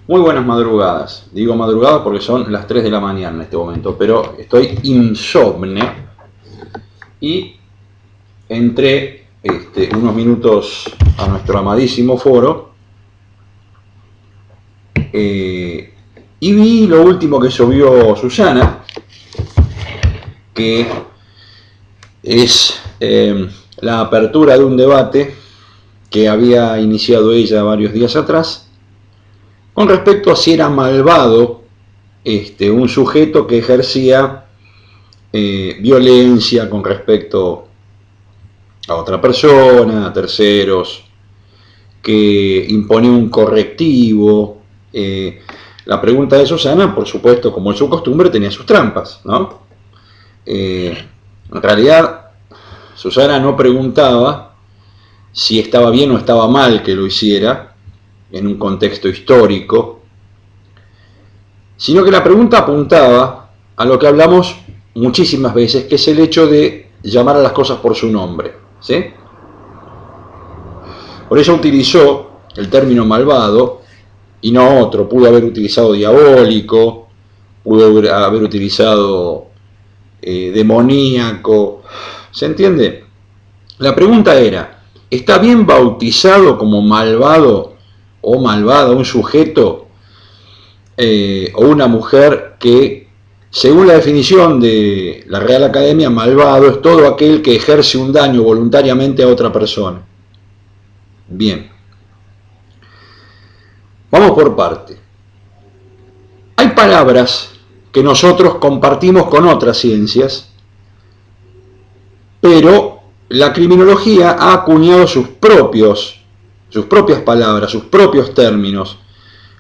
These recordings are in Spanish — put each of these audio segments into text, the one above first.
Muy buenas madrugadas. Digo madrugadas porque son las 3 de la mañana en este momento, pero estoy insomne y entré unos minutos a nuestro amadísimo foro y vi lo último que subió Susana, que es la apertura de un debate que había iniciado ella varios días atrás con respecto a si era malvado un sujeto que ejercía violencia con respecto a otra persona, a terceros, que imponía un correctivo. La pregunta de Susana, por supuesto, como es su costumbre, tenía sus trampas, ¿no? En realidad, Susana no preguntaba si estaba bien o estaba mal que lo hiciera en un contexto histórico, sino que la pregunta apuntaba a lo que hablamos muchísimas veces, que es el hecho de llamar a las cosas por su nombre, ¿sí? Por eso utilizó el término malvado y no otro. Pudo haber utilizado diabólico, pudo haber utilizado demoníaco, ¿se entiende? La pregunta era, ¿está bien bautizado como malvado o malvada un sujeto o una mujer que, según la definición de la Real Academia, malvado es todo aquel que ejerce un daño voluntariamente a otra persona? Bien, vamos por parte. Hay palabras que nosotros compartimos con otras ciencias, pero la criminología ha acuñado sus propias palabras, sus propios términos.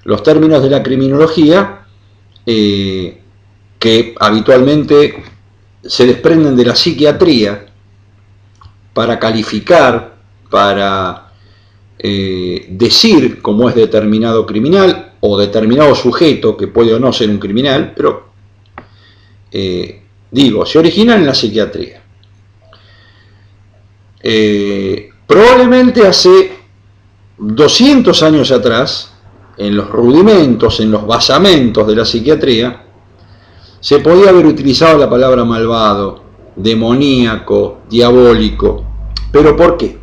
Los términos de la criminología que habitualmente se desprenden de la psiquiatría para calificar, para decir cómo es determinado criminal o determinado sujeto, que puede o no ser un criminal, pero se originan en la psiquiatría. Probablemente hace 200 años atrás, en los rudimentos, en los basamentos de la psiquiatría, se podía haber utilizado la palabra malvado, demoníaco, diabólico. ¿Pero por qué?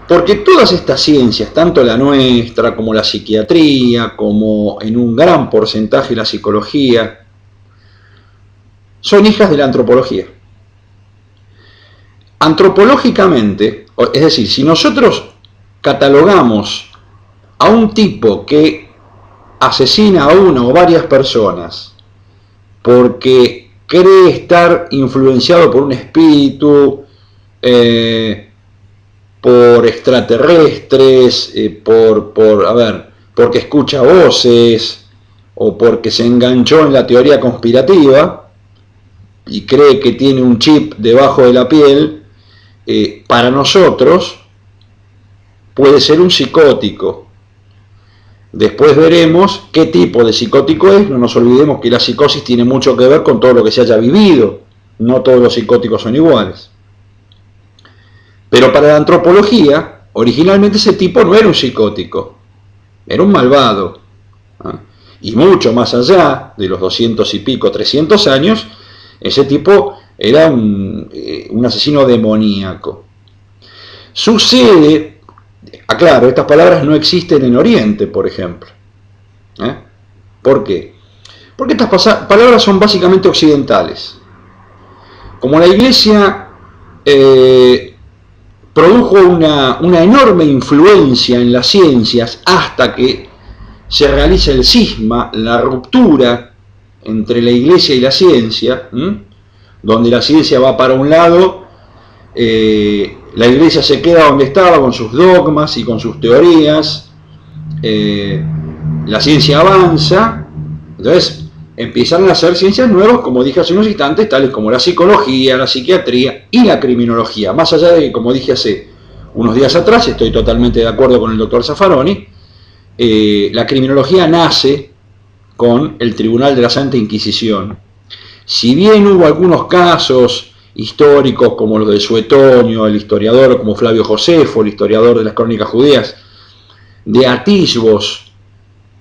Porque todas estas ciencias, tanto la nuestra como la psiquiatría, como en un gran porcentaje la psicología, son hijas de la antropología. Antropológicamente, es decir, si nosotros catalogamos a un tipo que asesina a una o varias personas porque cree estar influenciado por un espíritu, por extraterrestres, porque escucha voces o porque se enganchó en la teoría conspirativa y cree que tiene un chip debajo de la piel, para nosotros puede ser un psicótico. Después veremos qué tipo de psicótico es. No nos olvidemos que la psicosis tiene mucho que ver con todo lo que se haya vivido. No todos los psicóticos son iguales. Pero para la antropología, originalmente ese tipo no era un psicótico, era un malvado. Y mucho más allá de los 200 y pico, 300 años, ese tipo era un asesino demoníaco. Sucede, aclaro, estas palabras no existen en Oriente, por ejemplo. ¿Por qué? Porque estas palabras son básicamente occidentales. Como la Iglesia produjo una enorme influencia en las ciencias hasta que se realiza el cisma, la ruptura entre la Iglesia y la ciencia, donde la ciencia va para un lado, la Iglesia se queda donde estaba con sus dogmas y con sus teorías, la ciencia avanza, entonces empiezan a hacer ciencias nuevas, como dije hace unos instantes, tales como la psicología, la psiquiatría y la criminología. Más allá de que, como dije hace unos días atrás, estoy totalmente de acuerdo con el doctor Zaffaroni, la criminología nace con el Tribunal de la Santa Inquisición. Si bien hubo algunos casos históricos como los de Suetonio, el historiador como Flavio Josefo, el historiador de las crónicas judías, de atisbos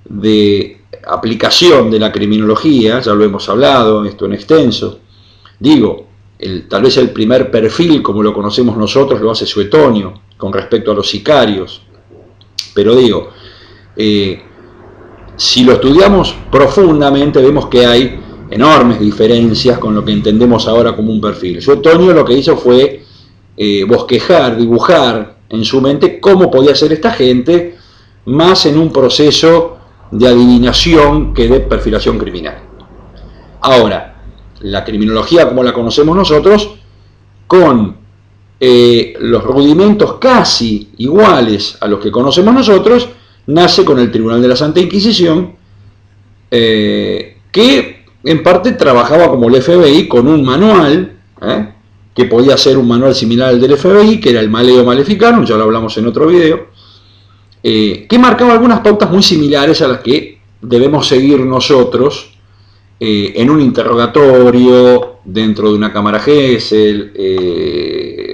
de aplicación de la criminología, ya lo hemos hablado, esto en extenso. Digo, tal vez el primer perfil, como lo conocemos nosotros, lo hace Suetonio, con respecto a los sicarios. Pero digo, si lo estudiamos profundamente, vemos que hay enormes diferencias con lo que entendemos ahora como un perfil. Suetonio lo que hizo fue bosquejar, dibujar en su mente cómo podía ser esta gente, más en un proceso de adivinación que de perfilación criminal. Ahora, la criminología como la conocemos nosotros, con los rudimentos casi iguales a los que conocemos nosotros, nace con el Tribunal de la Santa Inquisición, que en parte trabajaba como el FBI con un manual, que podía ser un manual similar al del FBI, que era el Maleo Maleficarum, ya lo hablamos en otro video, que marcaba algunas pautas muy similares a las que debemos seguir nosotros en un interrogatorio, dentro de una cámara Gesell,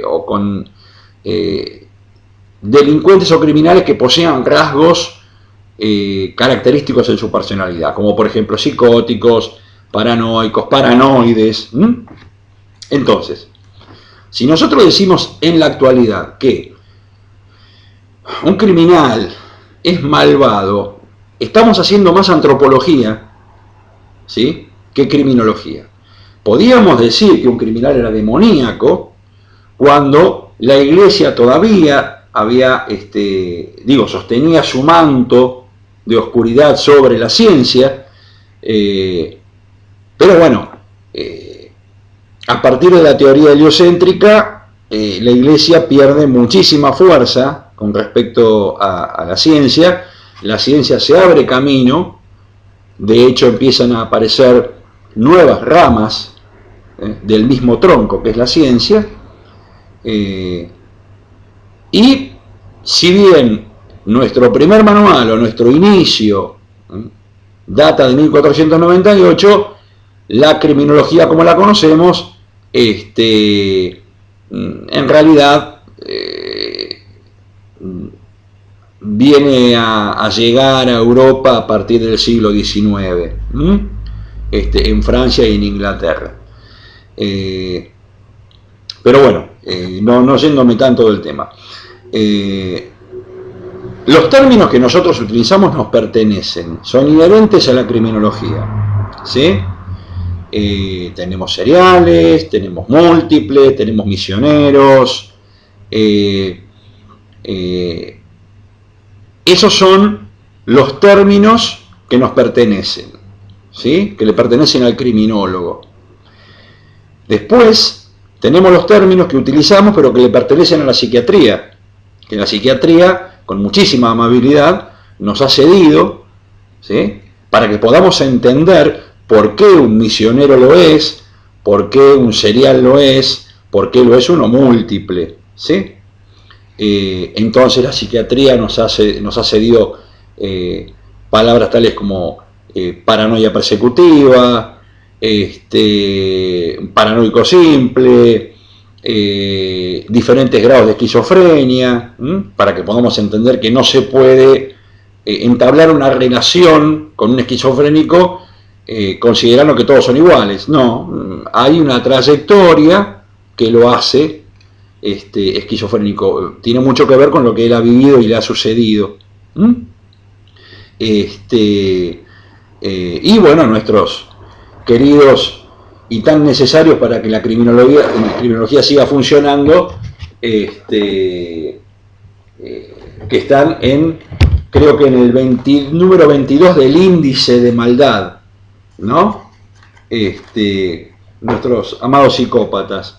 o con delincuentes o criminales que posean rasgos característicos en su personalidad, como por ejemplo psicóticos, paranoicos, paranoides. Entonces, si nosotros decimos en la actualidad que un criminal es malvado, estamos haciendo más antropología, ¿sí?, que criminología. Podíamos decir que un criminal era demoníaco cuando la Iglesia todavía había, sostenía su manto de oscuridad sobre la ciencia, pero bueno, a partir de la teoría heliocéntrica, la Iglesia pierde muchísima fuerza con respecto a la ciencia se abre camino, de hecho empiezan a aparecer nuevas ramas del mismo tronco que es la ciencia, y si bien nuestro primer manual o nuestro inicio data de 1498, la criminología como la conocemos en realidad viene a llegar a Europa a partir del siglo XIX, en Francia y en Inglaterra. Pero bueno, no yéndome tanto del tema. Los términos que nosotros utilizamos nos pertenecen, son inherentes a la criminología, ¿sí? Tenemos seriales, tenemos múltiples, tenemos misioneros, esos son los términos que nos pertenecen, ¿sí?, que le pertenecen al criminólogo. Después tenemos los términos que utilizamos pero que le pertenecen a la psiquiatría, que la psiquiatría con muchísima amabilidad nos ha cedido, ¿sí?, para que podamos entender por qué un misionero lo es, por qué un serial lo es, por qué lo es uno múltiple, ¿sí? Entonces la psiquiatría nos ha cedido palabras tales como paranoia persecutiva, paranoico simple, diferentes grados de esquizofrenia, para que podamos entender que no se puede entablar una relación con un esquizofrénico considerando que todos son iguales. No, hay una trayectoria que lo hace esquizofrénico, tiene mucho que ver con lo que él ha vivido y le ha sucedido. Y bueno, nuestros queridos y tan necesarios para que la criminología siga funcionando, que están creo que en el número 22 del índice de maldad, ¿no? Nuestros amados psicópatas.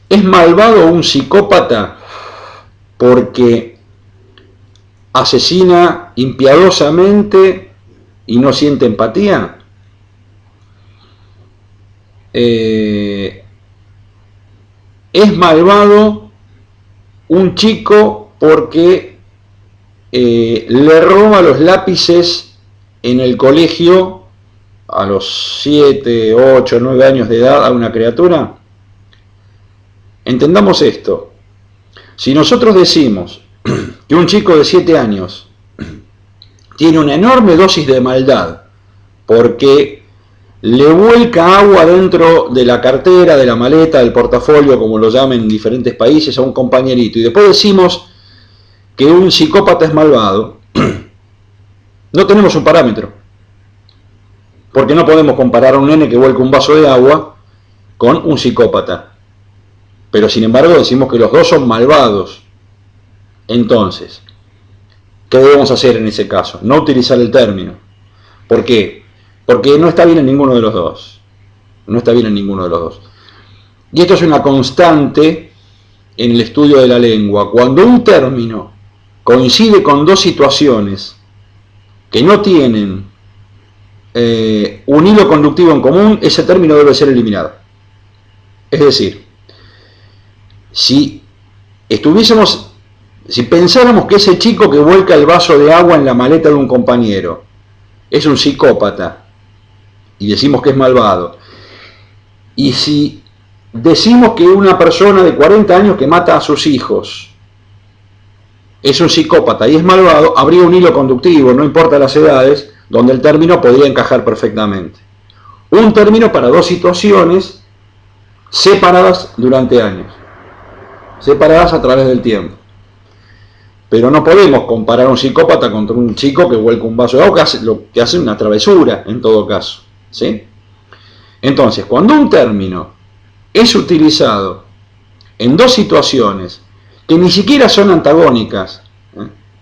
¿Es malvado un psicópata porque asesina impiadosamente y no siente empatía? ¿Es malvado un chico porque le roba los lápices en el colegio a los 7, 8, 9 años de edad a una criatura? Entendamos esto. Si nosotros decimos que un chico de 7 años tiene una enorme dosis de maldad porque le vuelca agua dentro de la cartera, de la maleta, del portafolio, como lo llaman en diferentes países, a un compañerito, y después decimos que un psicópata es malvado, no tenemos un parámetro, porque no podemos comparar a un nene que vuelca un vaso de agua con un psicópata, pero sin embargo decimos que los dos son malvados. Entonces, ¿qué debemos hacer en ese caso? No utilizar el término. ¿Por qué? Porque no está bien en ninguno de los dos. No está bien en ninguno de los dos. Y esto es una constante en el estudio de la lengua. Cuando un término coincide con dos situaciones que no tienen un hilo conductivo en común, ese término debe ser eliminado. Es decir, si pensáramos que ese chico que vuelca el vaso de agua en la maleta de un compañero es un psicópata y decimos que es malvado, y si decimos que una persona de 40 años que mata a sus hijos es un psicópata y es malvado, habría un hilo conductivo, no importa las edades, donde el término podría encajar perfectamente. Un término para dos situaciones separadas durante años, separadas a través del tiempo. Pero no podemos comparar a un psicópata contra un chico que vuelca un vaso de agua, que hace una travesura en todo caso, ¿sí? Entonces, cuando un término es utilizado en dos situaciones que ni siquiera son antagónicas,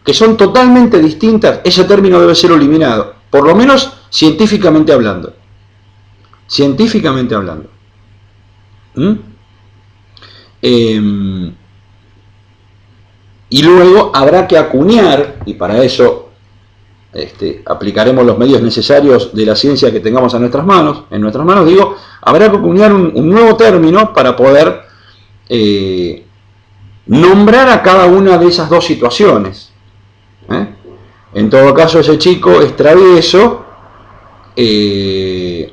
que son totalmente distintas, ese término debe ser eliminado, por lo menos científicamente hablando. Científicamente hablando. Y luego habrá que acuñar, y para eso aplicaremos los medios necesarios de la ciencia que tengamos en nuestras manos, habrá que acuñar un nuevo término para poder nombrar a cada una de esas dos situaciones. En todo caso, ese chico es travieso y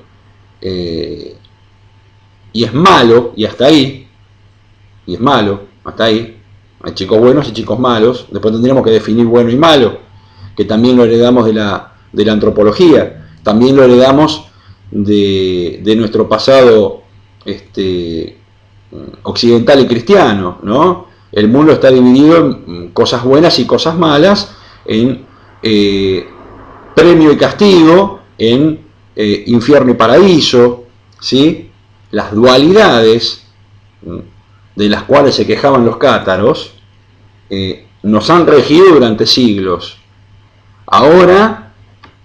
es malo, y hasta ahí, y es malo, hasta ahí. Hay chicos buenos y chicos malos. Después tendríamos que definir bueno y malo, que también lo heredamos de la antropología, también lo heredamos de nuestro pasado occidental y cristiano, ¿no? El mundo está dividido en cosas buenas y cosas malas, en premio y castigo, en infierno y paraíso, ¿sí? Las dualidades de las cuales se quejaban los cátaros nos han regido durante siglos. Ahora,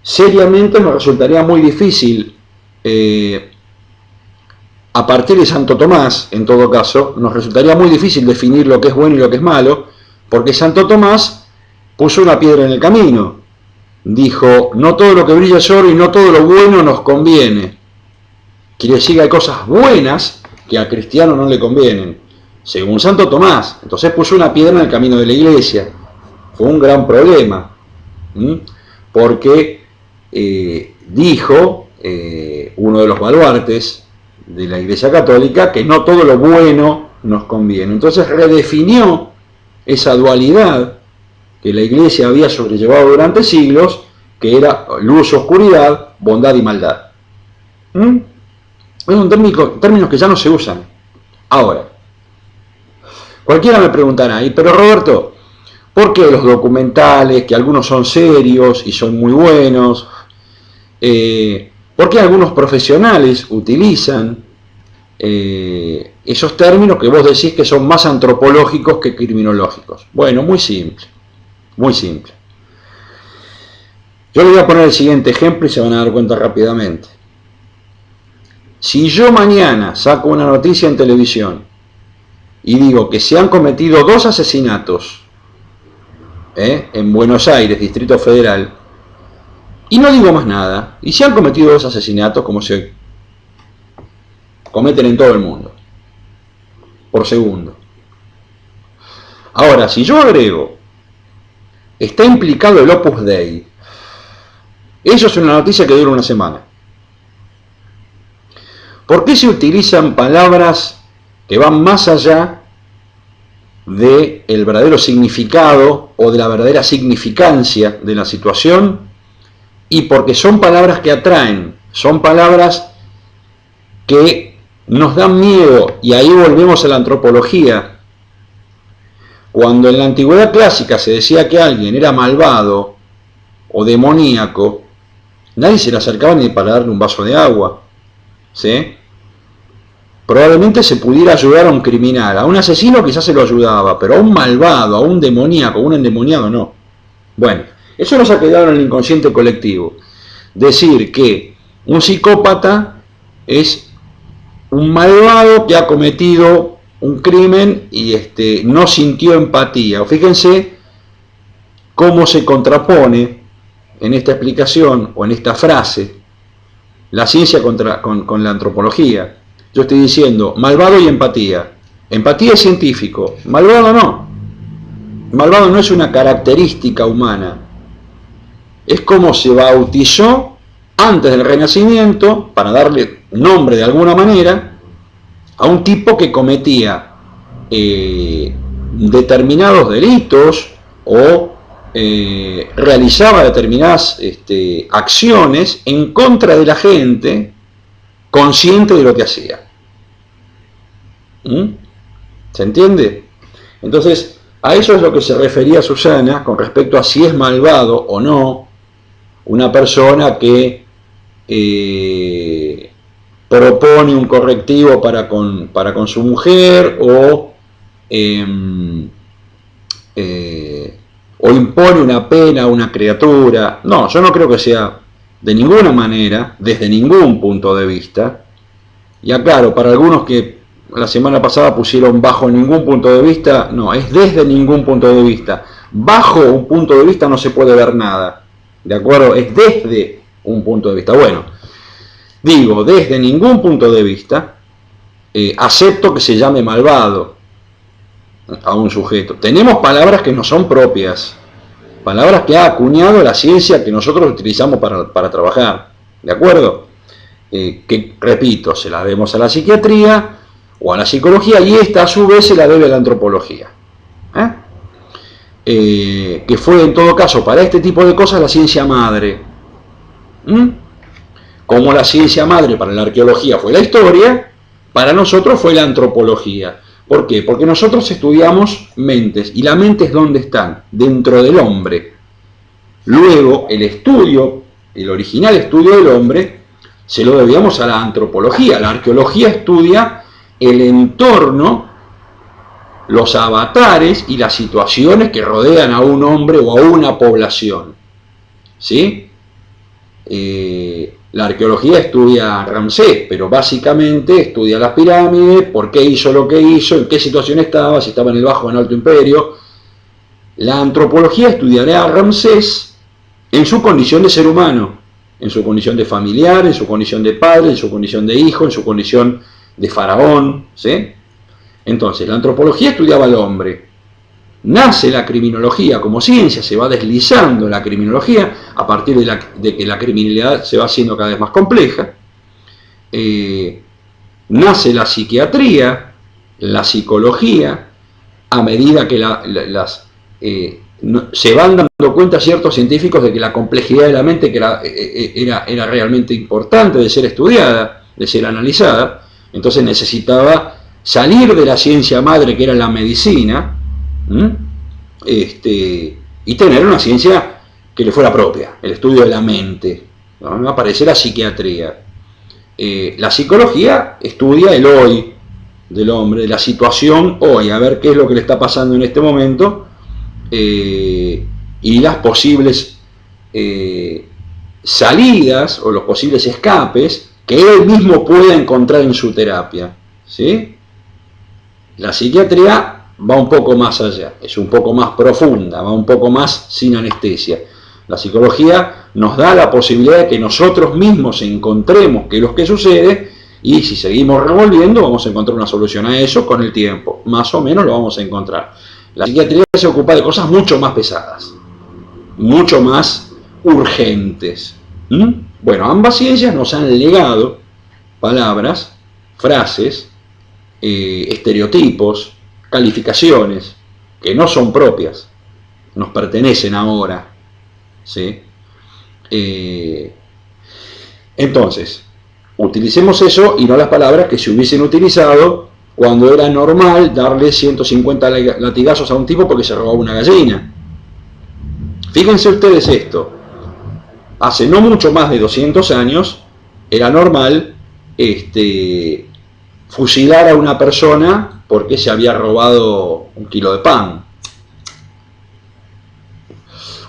seriamente nos resultaría muy difícil, a partir de Santo Tomás, en todo caso, nos resultaría muy difícil definir lo que es bueno y lo que es malo, porque Santo Tomás puso una piedra en el camino. Dijo, no todo lo que brilla es oro y no todo lo bueno nos conviene. Quiere decir que hay cosas buenas que al cristiano no le convienen, según Santo Tomás. Entonces puso una piedra en el camino de la iglesia. Fue un gran problema, porque dijo uno de los baluartes de la Iglesia Católica que no todo lo bueno nos conviene. Entonces redefinió esa dualidad que la Iglesia había sobrellevado durante siglos, que era luz, oscuridad, bondad y maldad. Son términos que ya no se usan. Ahora, cualquiera me preguntará, pero Roberto, ¿por qué los documentales, que algunos son serios y son muy buenos, por qué algunos profesionales utilizan esos términos que vos decís que son más antropológicos que criminológicos? Bueno, muy simple, muy simple. Yo les voy a poner el siguiente ejemplo y se van a dar cuenta rápidamente. Si yo mañana saco una noticia en televisión y digo que se han cometido 2 asesinatos en Buenos Aires, Distrito Federal, y no digo más nada, y se han cometido 2 asesinatos como se cometen en todo el mundo, por segundo. Ahora, si yo agrego, está implicado el Opus Dei, eso es una noticia que dura una semana. ¿Por qué se utilizan palabras que van más allá del verdadero significado o de la verdadera significancia de la situación, y porque son palabras que atraen, son palabras que nos dan miedo, y ahí volvemos a la antropología. Cuando en la antigüedad clásica se decía que alguien era malvado o demoníaco, nadie se le acercaba ni para darle un vaso de agua, ¿sí? Probablemente se pudiera ayudar a un criminal, a un asesino quizás se lo ayudaba, pero a un malvado, a un demoníaco, a un endemoniado no. Bueno, eso nos ha quedado en el inconsciente colectivo. Decir que un psicópata es un malvado que ha cometido un crimen y no sintió empatía. Fíjense cómo se contrapone en esta explicación o en esta frase la ciencia con la antropología. Yo estoy diciendo malvado y empatía. Empatía es científico, malvado no. Malvado no es una característica humana. Es como se bautizó antes del Renacimiento, para darle nombre de alguna manera, a un tipo que cometía determinados delitos o realizaba determinadas acciones en contra de la gente, consciente de lo que hacía. ¿Se entiende? Entonces, a eso es lo que se refería Susana con respecto a si es malvado o no una persona que propone un correctivo para con su mujer o impone una pena a una criatura. No, yo no creo que sea de ninguna manera, desde ningún punto de vista. Y aclaro, para algunos que la semana pasada pusieron bajo ningún punto de vista, no, es desde ningún punto de vista. Bajo un punto de vista no se puede ver nada, ¿de acuerdo? Es desde un punto de vista. Bueno, digo, desde ningún punto de vista, acepto que se llame malvado a un sujeto. Tenemos palabras que no son propias, palabras que ha acuñado la ciencia que nosotros utilizamos para trabajar, ¿de acuerdo? Que, repito, se la debemos a la psiquiatría o a la psicología, y esta a su vez se la debe a la antropología. Que fue en todo caso para este tipo de cosas la ciencia madre. Como la ciencia madre para la arqueología fue la historia, para nosotros fue la antropología. ¿Por qué? Porque nosotros estudiamos mentes, y la mente es donde están, dentro del hombre. Luego, el estudio, el original estudio del hombre, se lo debíamos a la antropología. La arqueología estudia el entorno, los avatares y las situaciones que rodean a un hombre o a una población. ¿Sí? La arqueología estudia a Ramsés, pero básicamente estudia las pirámides, por qué hizo lo que hizo, en qué situación estaba, si estaba en el Bajo o en el Alto Imperio. La antropología estudiará a Ramsés en su condición de ser humano, en su condición de familiar, en su condición de padre, en su condición de hijo, en su condición de faraón, ¿sí? Entonces, la antropología estudiaba al hombre. Nace la criminología como ciencia, se va deslizando la criminología a partir de que la criminalidad se va haciendo cada vez más compleja. Nace la psiquiatría, la psicología, a medida que se van dando cuenta ciertos científicos de que la complejidad de la mente que era realmente importante de ser estudiada, de ser analizada. Entonces necesitaba salir de la ciencia madre que era la medicina, y tener una ciencia que le fuera propia, el estudio de la mente, ¿no? Aparece la psiquiatría. La psicología estudia el hoy del hombre, la situación hoy, a ver qué es lo que le está pasando en este momento, y las posibles salidas o los posibles escapes que él mismo pueda encontrar en su terapia, ¿sí? La psiquiatría va un poco más allá, es un poco más profunda, va un poco más sin anestesia. La psicología nos da la posibilidad de que nosotros mismos encontremos qué es lo que sucede, y si seguimos revolviendo vamos a encontrar una solución a eso con el tiempo, más o menos lo vamos a encontrar. La psiquiatría se ocupa de cosas mucho más pesadas, mucho más urgentes. Bueno, ambas ciencias nos han legado palabras, frases, estereotipos, calificaciones que no son propias, nos pertenecen ahora, ¿sí? Entonces, utilicemos eso y no las palabras que se hubiesen utilizado cuando era normal darle 150 latigazos a un tipo porque se robaba una gallina. Fíjense ustedes esto, hace no mucho más de 200 años era normal fusilar a una persona porque se había robado un kilo de pan,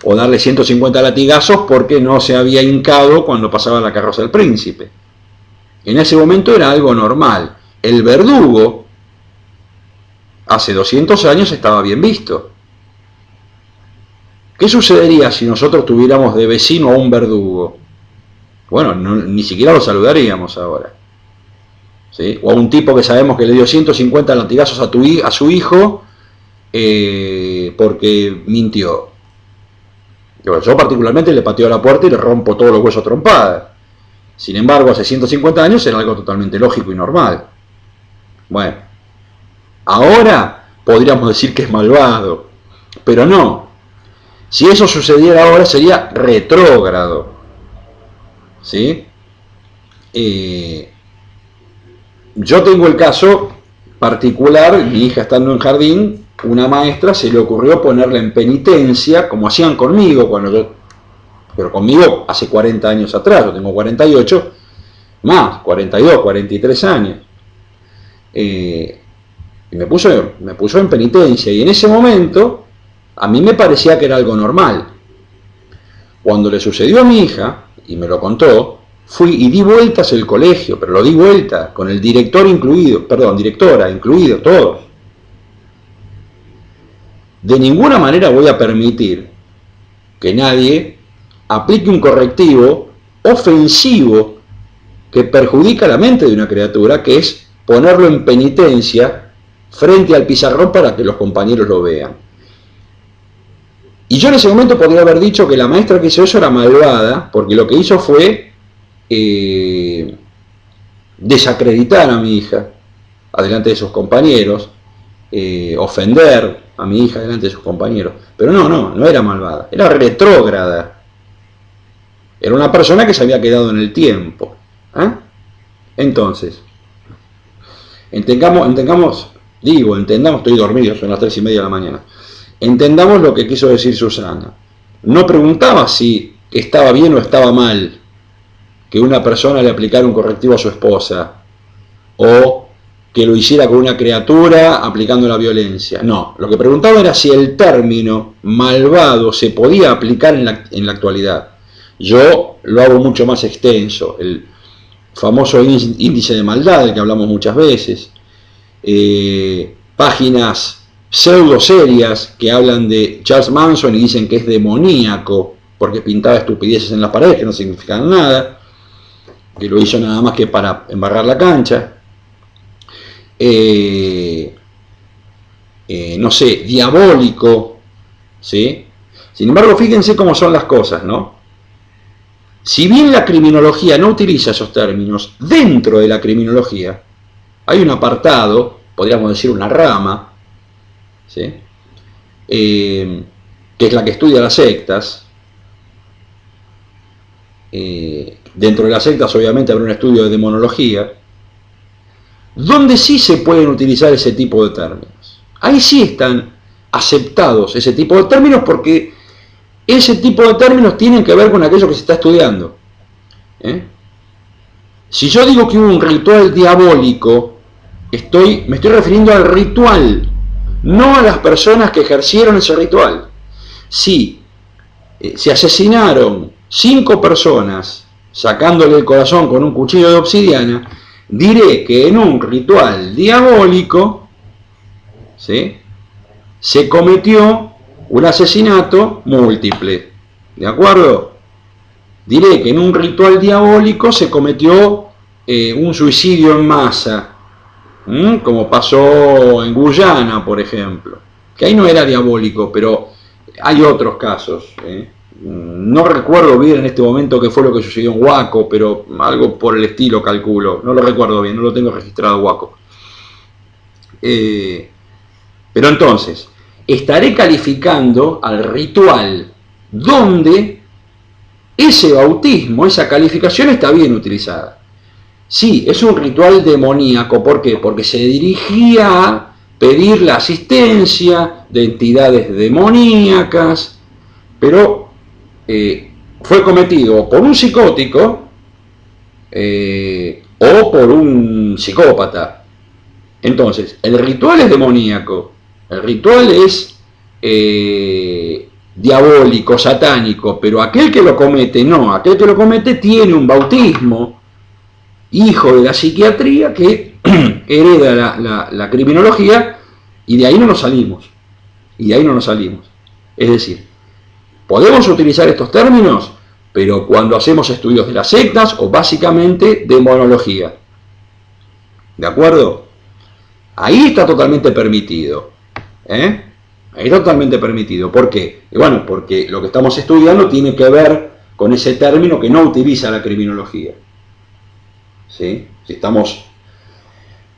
o darle 150 latigazos porque no se había hincado cuando pasaba la carroza del príncipe. En ese momento era algo normal. El verdugo hace 200 años estaba bien visto. ¿Qué sucedería si nosotros tuviéramos de vecino a un verdugo? Bueno, ni siquiera lo saludaríamos ahora, ¿sí? O a un tipo que sabemos que le dio 150 latigazos a su hijo porque mintió. Yo particularmente le pateo a la puerta y le rompo todos los huesos a trompada. Sin embargo, hace 150 años era algo totalmente lógico y normal. Bueno, ahora podríamos decir que es malvado, pero no. Si eso sucediera ahora sería retrógrado, ¿sí? Yo tengo el caso particular, mi hija estando en jardín, una maestra se le ocurrió ponerla en penitencia, como hacían conmigo, pero conmigo hace 40 años atrás, yo tengo 48, más, 42, 43 años. Y me puso en penitencia, y en ese momento a mí me parecía que era algo normal. Cuando le sucedió a mi hija, y me lo contó, fui y di vueltas el colegio, pero lo di vuelta, con el director incluido, directora incluido, todos. De ninguna manera voy a permitir que nadie aplique un correctivo ofensivo que perjudica la mente de una criatura, que es ponerlo en penitencia frente al pizarrón para que los compañeros lo vean. Y yo en ese momento podría haber dicho que la maestra que hizo eso era malvada, porque lo que hizo fue desacreditar a mi hija adelante de sus compañeros, ofender a mi hija delante de sus compañeros. Pero no era malvada, era retrógrada. Era una persona que se había quedado en el tiempo. Entonces, entendamos, estoy dormido, son las 3:30 de la mañana. Entendamos lo que quiso decir Susana. No preguntaba si estaba bien o estaba mal que una persona le aplicara un correctivo a su esposa, o que lo hiciera con una criatura aplicando la violencia. No, lo que preguntaba era si el término malvado se podía aplicar en la actualidad. Yo lo hago mucho más extenso, el famoso índice de maldad del que hablamos muchas veces, páginas pseudo serias que hablan de Charles Manson y dicen que es demoníaco porque pintaba estupideces en las paredes que no significan nada, que lo hizo nada más que para embarrar la cancha. No sé, diabólico, ¿sí? Sin embargo, fíjense cómo son las cosas, ¿no? Si bien la criminología no utiliza esos términos, dentro de la criminología hay un apartado, podríamos decir una rama, ¿sí? Que es la que estudia las sectas. Dentro de las sectas obviamente habrá un estudio de demonología, donde sí se pueden utilizar ese tipo de términos. Ahí sí están aceptados ese tipo de términos, porque ese tipo de términos tienen que ver con aquello que se está estudiando. Si yo digo que hubo un ritual diabólico, me estoy refiriendo al ritual, no a las personas que ejercieron ese ritual. Si se asesinaron 5 personas sacándole el corazón con un cuchillo de obsidiana, diré que en un ritual diabólico, ¿sí?, se cometió un asesinato múltiple. ¿De acuerdo? Diré que en un ritual diabólico se cometió un suicidio en masa, como pasó en Guyana, por ejemplo. Que ahí no era diabólico, pero hay otros casos. No recuerdo bien en este momento qué fue lo que sucedió en Huaco, pero algo por el estilo calculo. No lo recuerdo bien, no lo tengo registrado Huaco. Pero entonces, estaré calificando al ritual donde ese bautismo, esa calificación está bien utilizada. Sí, es un ritual demoníaco. ¿Por qué? Porque se dirigía a pedir la asistencia de entidades demoníacas, pero fue cometido por un psicótico o por un psicópata. Entonces, el ritual es demoníaco, el ritual es diabólico, satánico, pero aquel que lo comete no, aquel que lo comete tiene un bautismo, hijo de la psiquiatría, que hereda la criminología, y de ahí no nos salimos, y de ahí no nos salimos. Es decir, podemos utilizar estos términos, pero cuando hacemos estudios de las sectas o básicamente demonología. ¿De acuerdo? Ahí está totalmente permitido. Ahí está totalmente permitido. ¿Por qué? Y bueno, porque lo que estamos estudiando tiene que ver con ese término que no utiliza la criminología. ¿Sí? Si estamos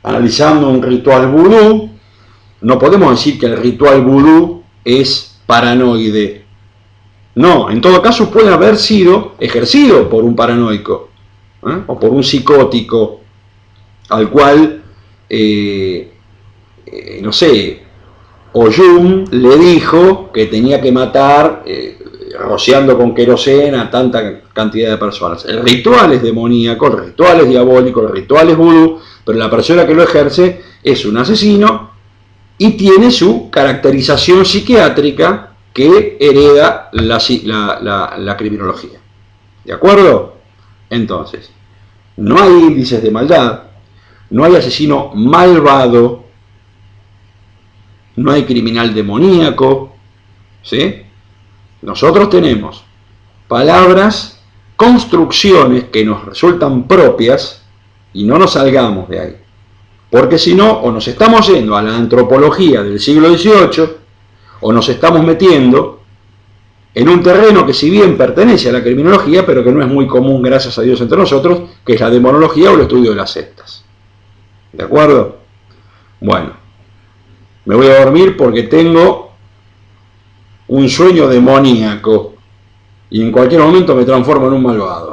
analizando un ritual vudú, no podemos decir que el ritual vudú es paranoide. No, en todo caso puede haber sido ejercido por un paranoico, o por un psicótico, al cual, no sé, Oyum le dijo que tenía que matar, rociando con querosena a tanta cantidad de personas. El ritual es demoníaco, el ritual es diabólico, el ritual es vudú, pero la persona que lo ejerce es un asesino y tiene su caracterización psiquiátrica que hereda la criminología. ¿De acuerdo? Entonces, no hay índices de maldad, no hay asesino malvado, no hay criminal demoníaco, ¿sí? Nosotros tenemos palabras, construcciones que nos resultan propias y no nos salgamos de ahí. Porque si no, o nos estamos yendo a la antropología del siglo XVIII, o nos estamos metiendo en un terreno que si bien pertenece a la criminología, pero que no es muy común, gracias a Dios, entre nosotros, que es la demonología o el estudio de las sectas. ¿De acuerdo? Bueno, me voy a dormir porque tengo un sueño demoníaco y en cualquier momento me transformo en un malvado.